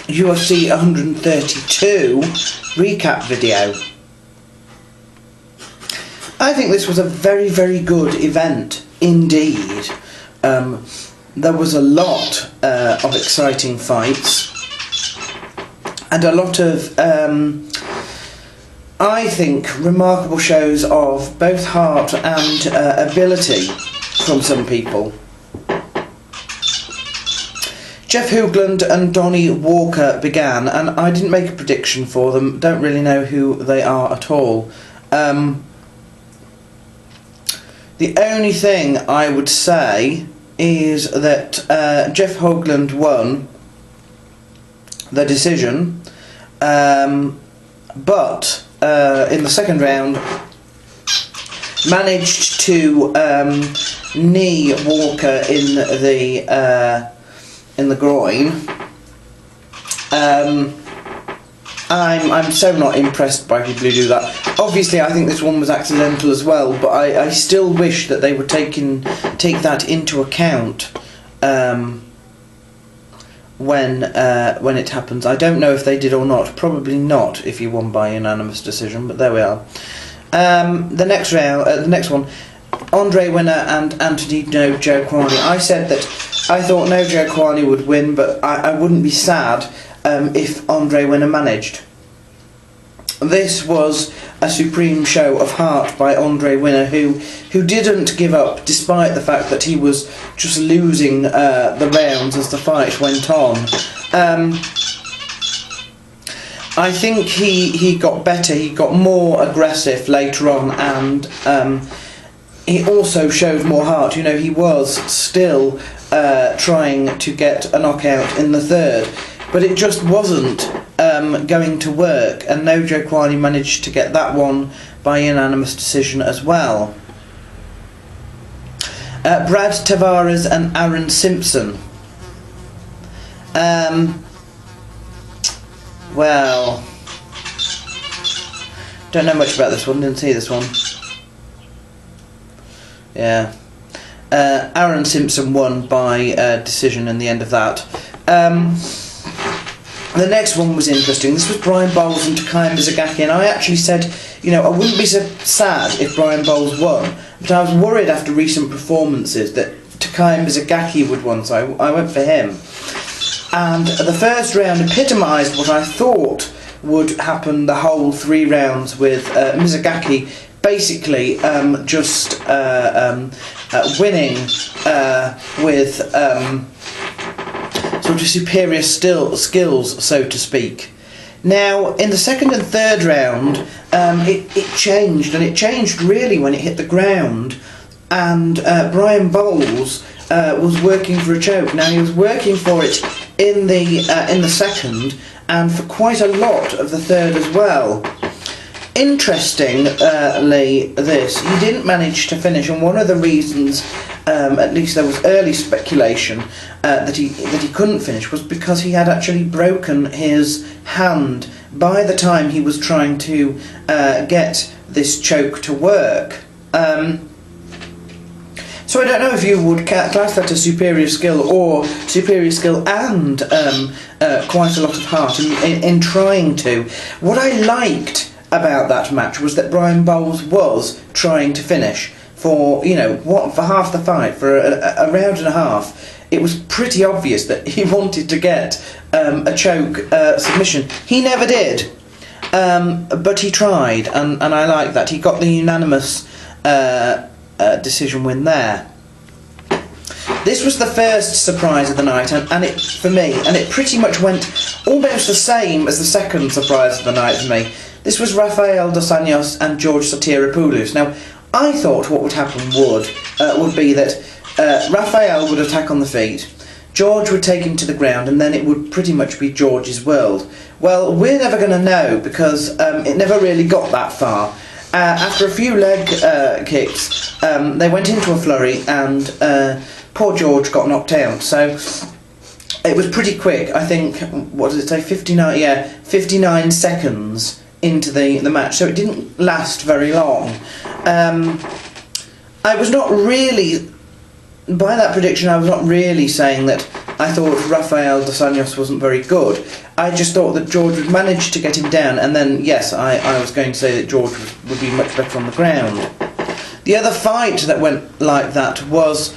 UFC 132 recap video. I think this was a very, very good event indeed. There was a lot of exciting fights and a lot of, I think, remarkable shows of both heart and ability from some people. Jeff Hoogland and Donnie Walker began, and I didn't make a prediction for them, don't really know who they are at all. The only thing I would say is that Jeff Hoogland won the decision, but in the second round managed to knee Walker in the groin. I'm so not impressed by people who do that. Obviously, I think this one was accidental as well, but I still wish that they would take that into account when it happens. I don't know if they did or not. Probably not if you won by unanimous decision. But there we are. The next round, the next one, Andre Winner and Anthony No Joe Kwani. I said that I thought No Joe Kwani would win, but I wouldn't be sad if Andre Winner managed. This was a supreme show of heart by Andre Winner, who didn't give up despite the fact that he was just losing the rounds as the fight went on. I think he got better, he got more aggressive later on, and he also showed more heart. You know, he was still trying to get a knockout in the third, but it just wasn't going to work, and No Joe Kwani managed to get that one by unanimous decision as well. Brad Tavares and Aaron Simpson. Well, don't know much about this one, didn't see this one. Yeah. Aaron Simpson won by decision in the end of that. The next one was interesting. This was Brian Bowles and Takai Mizugaki, and I actually said, you know, I wouldn't be so sad if Brian Bowles won, but I was worried after recent performances that Takai Mizugaki would win, so I went for him. And the first round epitomised what I thought would happen the whole 3 rounds, with Mizugaki basically just winning with sort of superior skills, so to speak. Now, in the second and third round, it changed, and it changed really when it hit the ground, and Brian Bowles was working for a choke. Now, he was working for it in the second, and for quite a lot of the third as well. Interestingly, he didn't manage to finish, and one of the reasons, at least there was early speculation that he couldn't finish, was because he had actually broken his hand by the time he was trying to get this choke to work. So I don't know if you would class that as superior skill, or superior skill and quite a lot of heart in trying to. What I liked about that match was that Brian Bowles was trying to finish for, you know, for half the fight, for a round and a half. It was pretty obvious that he wanted to get a choke submission. He never did, but he tried, and I like that. He got the unanimous decision win there. This was the first surprise of the night, and it, for me, and it pretty much went almost the same as the second surprise of the night for me. This was Rafael dos Anjos and George Sotiropoulos. Now, I thought what would happen would be that Rafael would attack on the feet, George would take him to the ground, and then it would pretty much be George's world. Well, we're never going to know, because it never really got that far. After a few leg kicks, they went into a flurry, and poor George got knocked out. So it was pretty quick. I think, what does it say, 59 seconds into the match, so it didn't last very long. I was not really, by that prediction, I was not really saying that I thought Rafael dos Anjos wasn't very good. I just thought that George would manage to get him down, and then, yes, I was going to say that George would be much better on the ground. The other fight that went like that was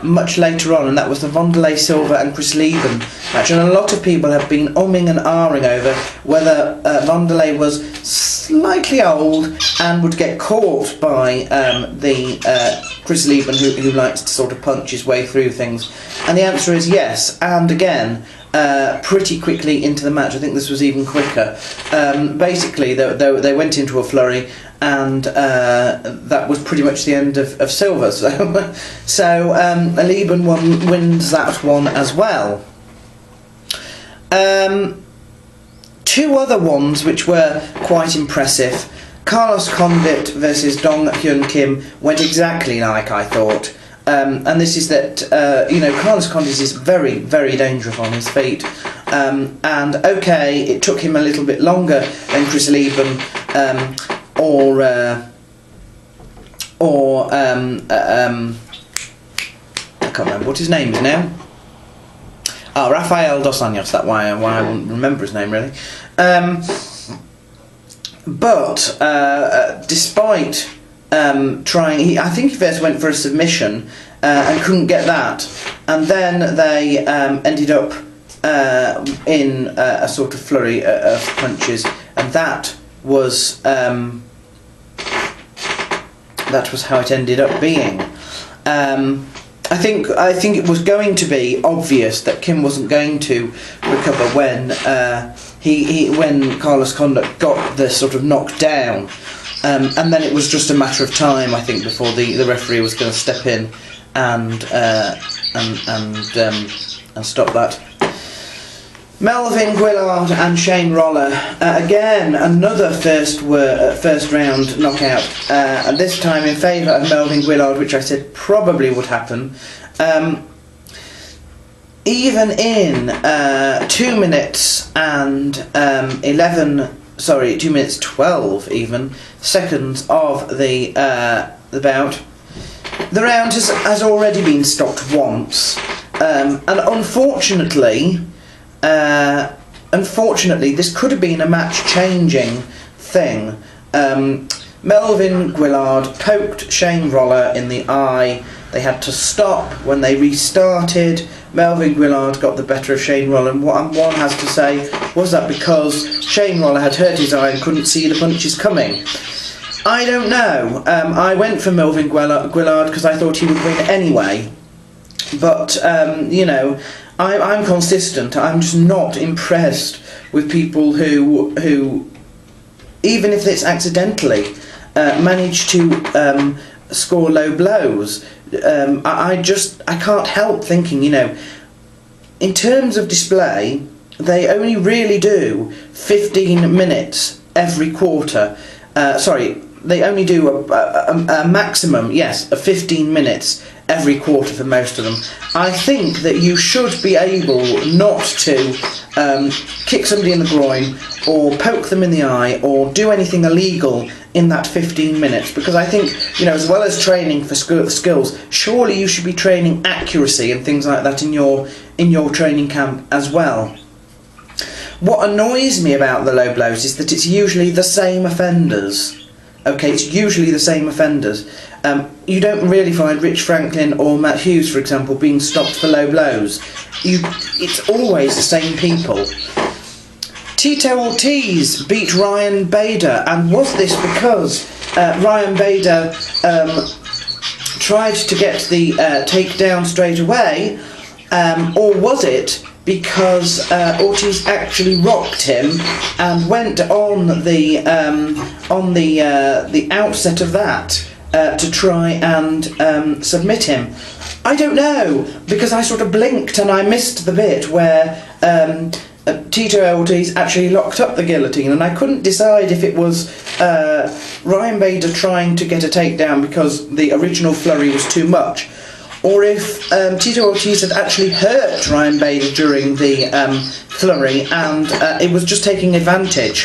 much later on, and that was the Wanderlei Silva and Chris Lieben match. And a lot of people have been umming and ahhing over whether Wanderlei was slightly old and would get caught by the Chris Lieben, who likes to sort of punch his way through things. And the answer is yes, and again, pretty quickly into the match. I think this was even quicker. Basically, they went into a flurry, and that was pretty much the end of Silva. So Lieben wins that one as well. Two other ones which were quite impressive. Carlos Condit versus Dong Hyun Kim went exactly like I thought. And this is that, Carlos Condit is very, very dangerous on his feet. And okay, it took him a little bit longer than Chris Lieben, or I can't remember what his name is now. Rafael dos Anjos, that's why I wouldn't remember his name really. But despite trying, I think he first went for a submission and couldn't get that, and then they ended up in a sort of flurry of punches, and that was how it ended up being. I think it was going to be obvious that Kim wasn't going to recover when when Carlos Condit got the sort of knocked down, and then it was just a matter of time, I think, before the referee was going to step in and stop that. Melvin Guillard and Shane Roller, again another first round knockout, and this time in favour of Melvin Guillard, which I said probably would happen. Even in 2 minutes and 2 minutes 12 even seconds of the bout, the round has already been stopped once, and unfortunately, this could have been a match-changing thing. Melvin Guillard poked Shane Roller in the eye. They had to stop when they restarted. Melvin Guillard got the better of Shane Roller, and what one has to say was that because Shane Roller had hurt his eye and couldn't see the punches coming. I don't know. I went for Melvin Guillard because I thought he would win anyway. But, I'm consistent. I'm just not impressed with people who even if it's accidentally, manage to score low blows. I can't help thinking, in terms of display, they only really do 15 minutes every quarter. They only do a maximum, yes, of 15 minutes every quarter for most of them. I think that you should be able not to kick somebody in the groin or poke them in the eye or do anything illegal in that 15 minutes, because I think, as well as training for skills, surely you should be training accuracy and things like that in your training camp as well. What annoys me about the low blows is that it's usually the same offenders. Okay, it's usually the same offenders. You don't really find Rich Franklin or Matt Hughes, for example, being stopped for low blows. It's always the same people. Tito Ortiz beat Ryan Bader, and was this because Ryan Bader tried to get the takedown straight away, or was it because Ortiz actually rocked him and went on the outset of that to try and submit him? I don't know, because I sort of blinked and I missed the bit where Tito Ortiz actually locked up the guillotine, and I couldn't decide if it was Ryan Bader trying to get a takedown because the original flurry was too much, or if Tito Ortiz had actually hurt Ryan Bader during the flurry and it was just taking advantage.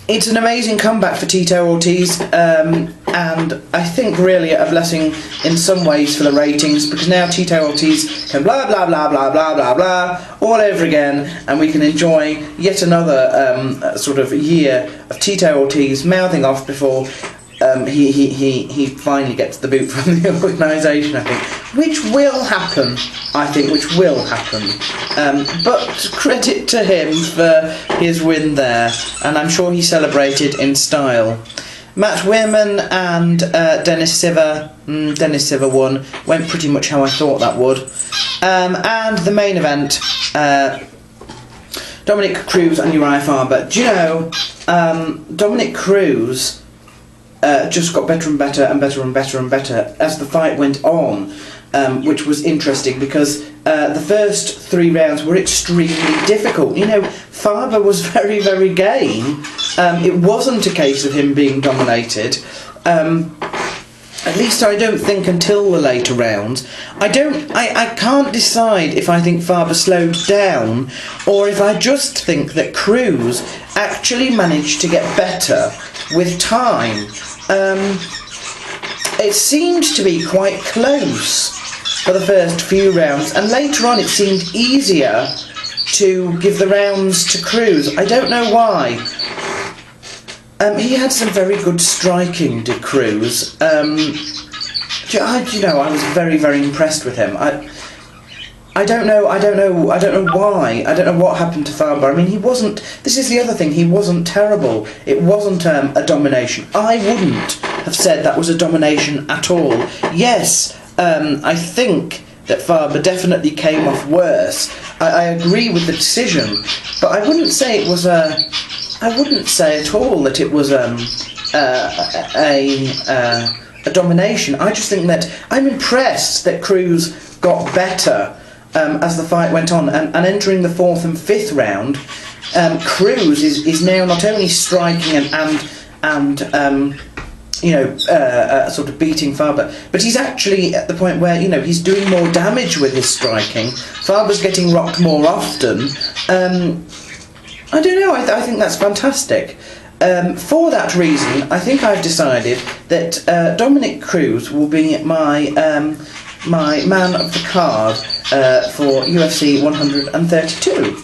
It's an amazing comeback for Tito Ortiz, and I think really a blessing in some ways for the ratings, because now Tito Ortiz can blah blah blah blah blah blah blah all over again, and we can enjoy yet another sort of year of Tito Ortiz mouthing off before he finally gets the boot from the organisation, I think, which will happen, but credit to him for his win there, and I'm sure he celebrated in style. Matt Wehrman and Dennis Siver won, went pretty much how I thought that would, and the main event, Dominick Cruz and Urijah Faber. Do you know, Dominick Cruz just got better and better and better and better and better as the fight went on, which was interesting because the first 3 rounds were extremely difficult. You know, Faber was very, very game. It wasn't a case of him being dominated. At least I don't think until the later rounds. I can't decide if I think Faber slowed down or if I just think that Cruz actually managed to get better with time. It seemed to be quite close for the first few rounds, and later on it seemed easier to give the rounds to Cruz. I don't know why. He had some very good striking, did Cruz. I was very, very impressed with him. I don't know why. I don't know what happened to Faber. I mean, this is the other thing, he wasn't terrible. It wasn't a domination. I wouldn't have said that was a domination at all. Yes, I think that Faber definitely came off worse. I agree with the decision, but I wouldn't say it was I wouldn't say at all that it was a domination. I just think that I'm impressed that Cruz got better as the fight went on, and entering the 4th and 5th round, Cruz is now not only striking and sort of beating Faber, but he's actually at the point where he's doing more damage with his striking. Faber's getting rocked more often. I don't know. I think that's fantastic. For that reason, I think I've decided that Dominick Cruz will be my man of the card for UFC 132.